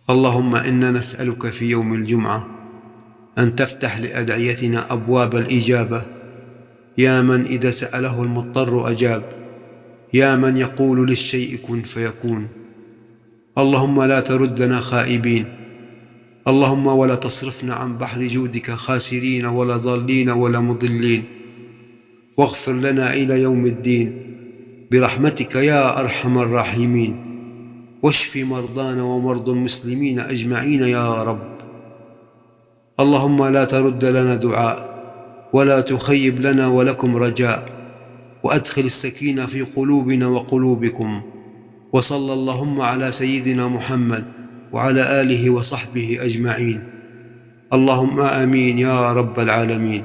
اللهم إنا نسألك في يوم الجمعة أن تفتح لأدعيتنا أبواب الإجابة، يا من إذا سأله المضطر أجاب، يا من يقول للشيء كن فيكون. اللهم لا تردنا خائبين، اللهم ولا تصرفنا عن بحر جودك خاسرين ولا ضالين ولا مضلين، واغفر لنا إلى يوم الدين برحمتك يا أرحم الراحمين. واشف مرضانا ومرضى المسلمين أجمعين يا رب. اللهم لا ترد لنا دعاء ولا تخيب لنا ولكم رجاء، وأدخل السكينة في قلوبنا وقلوبكم. وصلى اللهم على سيدنا محمد وعلى آله وصحبه أجمعين. اللهم آمين يا رب العالمين.